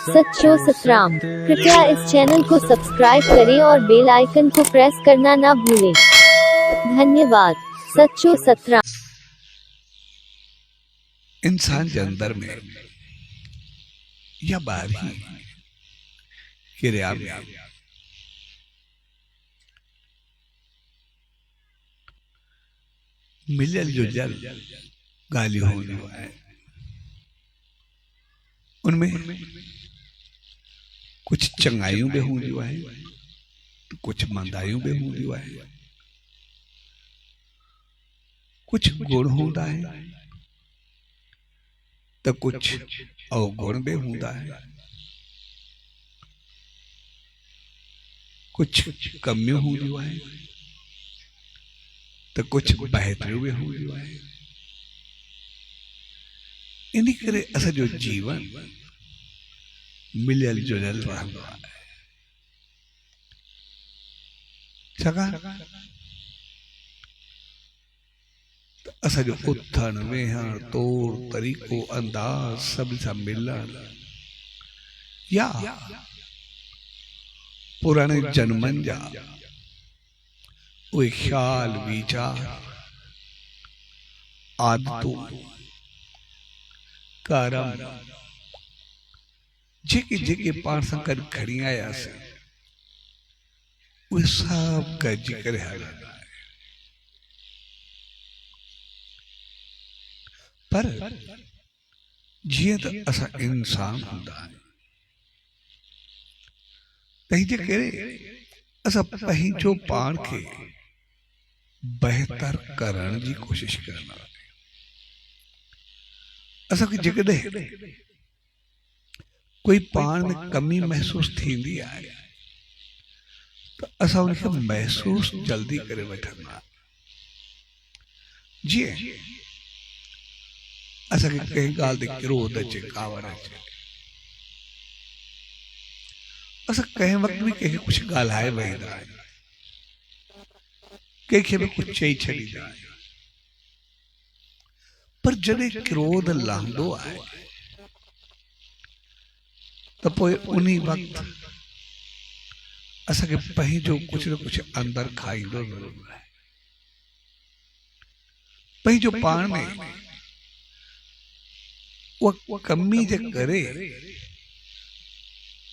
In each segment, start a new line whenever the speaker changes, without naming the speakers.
सच्चो सतराम। कृपया इस चैनल को सब्सक्राइब करें और बेल आइकन को प्रेस करना ना भूलें। धन्यवाद। सच्चो सतराम।
इंसान के अंदर में या बाहरी क्रिया में मिलल जुलल गाली होने है, उनमें कुछ चंगाइयों में होने है, कुछ मंदाइयों में होने है, कुछ गुण होता है तो कुछ अवगुण में होता है, कुछ कमियों होने है तो कुछ बेहतरी में होने है। इन्हीं करे ऐसा जो जीवन मिलल जुलल रहा है सका ऐसा जो उत्थान वेहन तोड़ तरीको अंदाज सब सम्मिलन या पुराने जन्मन जा वो ख्याल विचार आदतों कर्म जेके जेके पार संकर घड़ियां आया से वो सब का जिक्र है। पर जिए तो ऐसा इंसान होता है कहीं जे करे ऐसा पहचो पार के बेहतर करण की कोशिश करना ऐसा कि जगह कोई पाण में कमी महसूस थी आए तो ऐसा उनके महसूस जल्दी करे बैठना जी ऐसा कि कहीं गाल दे क्रोध अचे कावर अचे ऐसा कहीं वक्त भी कहीं कुछ गालाए वही जाए कहीं में कुछ चई छड़ी जाए पर जड़े क्रोध लांदो आए तो पोए उन्हीं वक्त ऐसा कि पही जो कुछ न कुछ अंदर खाई दो जरूर है पही जो पान में वो कमी जे करे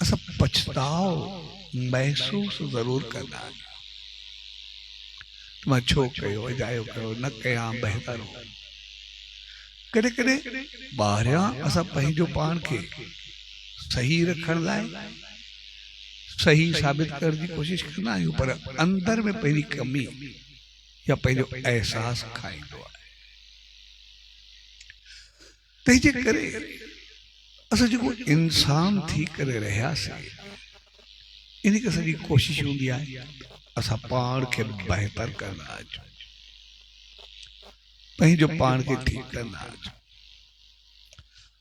ऐसा पछताओ महसूस जरूर करना तुम अच्छो कहो जायो कहो न कया बेहतर हो करे करे बाहरिया असा पही जो पान के सही रखण लाए सही साबित करने की कोशिश करना है पर अंदर में पहली कमी या पहले एहसास खाई दो तेजे करे असा जो इंसान थी करे रहा से इन्हीं का सही कोशिश होंगी है असा पाण के बेहतर करना पही जो पाण के ठीक करना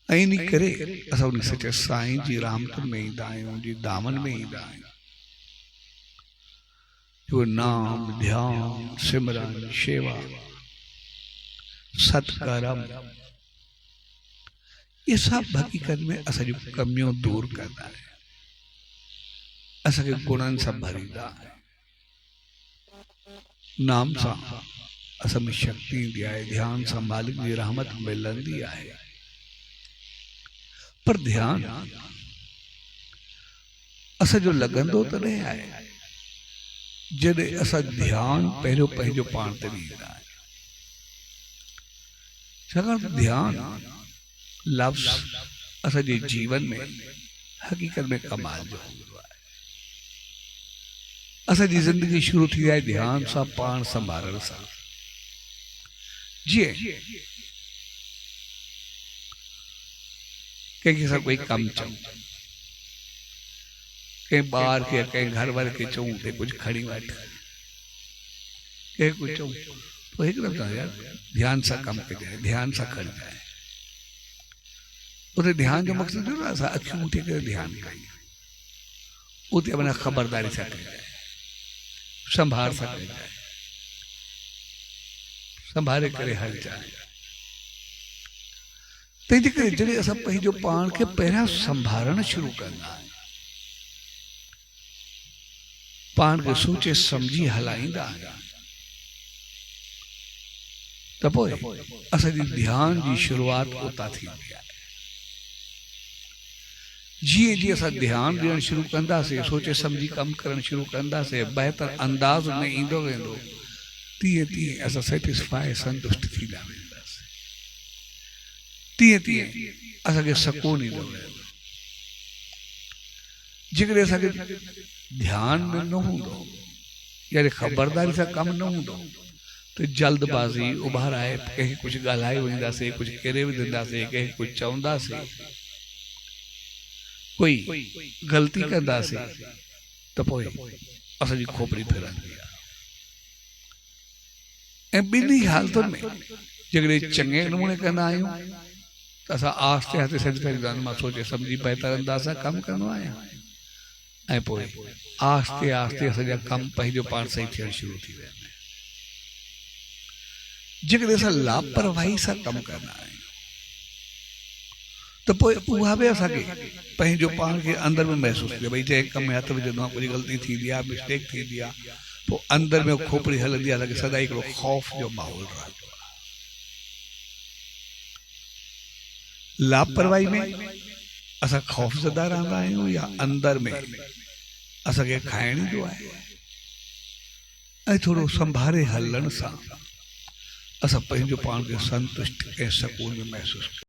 ऐं नहीं करे असा उन सचे साईं जी रामपुर में ही दायूं जी दामन में ही दायूं जो नाम ध्यान सिमरन सेवा सत्कर्म ये सब हकीकत में असा जो कमियों दूर करना है असा के गुणन सब भरीदा है नाम सा असा में शक्ति दिया है ध्यान संभाल की रहमत मिलन दिया है पर ध्यान असा जो लगंदो तो नहीं आए जडे असा ध्यान पहलो पहलो पाण ते नहीं रहा है सगल ध्यान लफ्ज असा जे जीवन में हकीकत में कमाल जो हुआ है असा जी जिंदगी शुरू थी जाए ध्यान सा पाण संभारण सा जी कहीं सा कोई कम चम कहीं बाहर के कहीं घर वर के चौं ते कुछ खड़ी बैठ कहीं कुछ चौं तो एक लगता है यार ध्यान सा कम के जाए ध्यान सा खड़ जाए उसे ध्यान जो मकसद जो ना सा अखी उठे के ध्यान करिए उते अपना खबरदारी से कर जाए संभार सा कर जाए संभारे करे हल जाए तंहिंजे करे जॾहिं असां पंहिंजो पाण खे पहिरियां संभालणु शुरू कंदा आहियूं, पाण खे सोचे सम्झी हलाईंदा आहियूं, त पोइ असांजी ध्यान जी शुरूआत उतां थींदी आहे। जीअं जीअं असां ध्यानु ॾियणु शुरू कंदासीं, सोचे सम्झी कमु करणु शुरू कंदासीं, बहितर अंदाज़ में ईंदो वेंदो, तीअं तीअं असां सेटिस्फाई संतुष्ट थींदा वेंदासीं, तीअं तीअं असांखे सकून ईंदो वेंदो। जेकॾहिं असांखे ध्यान में न हूंदो, यानी ख़बरदारी सां कमु न हूंदो, त जल्दबाज़ी उभाराए कंहिंखे कुझु ॻाल्हाए वेंदासीं, कुझु करे वेंदासीं, कंहिंखे कुझु चवंदासीं, कोई ग़लती कंदासीं, त पोइ असांजी खोपड़ी फिरंदी आहे। ऐं ॿिन्ही हालतुनि में जेकॾहिं चङे नमूने कंदा आहियूं त असां आस्ते आस्ते सॼी ताईं मां सोचे सम्झी बहितर अंदाज़ सां कमु कंदो आहियां, ऐं पोइ आस्ते आस्ते असांजा कमु पंहिंजो पाण सही थियणु शुरू थी वेंदा आहिनि। जेकॾहिं असां लापरवाही सां कमु कंदा आहियूं त पोइ उहा बि असांखे पंहिंजो पाण खे अंदरि में महसूसु थिए, भई जंहिं कम में हथ विझंदो आहे कुझु ग़लती थींदी आहे, मिस्टेक थींदी आहे, पोइ अंदरि में खोपड़ी हलंदी आहे, असांखे सदाई हिकिड़ो ख़ौफ़ जो माहौल रहंदो आहे। लापरवाही में असां ख़ौफ़ज़दा रहंदा आहियूं, या अंदरि में असांखे खाइण ईंदो आहे, ऐं थोरो संभाले हलण सां असां पंहिंजो पाण खे संतुष्ट ऐं सकून में महसूसु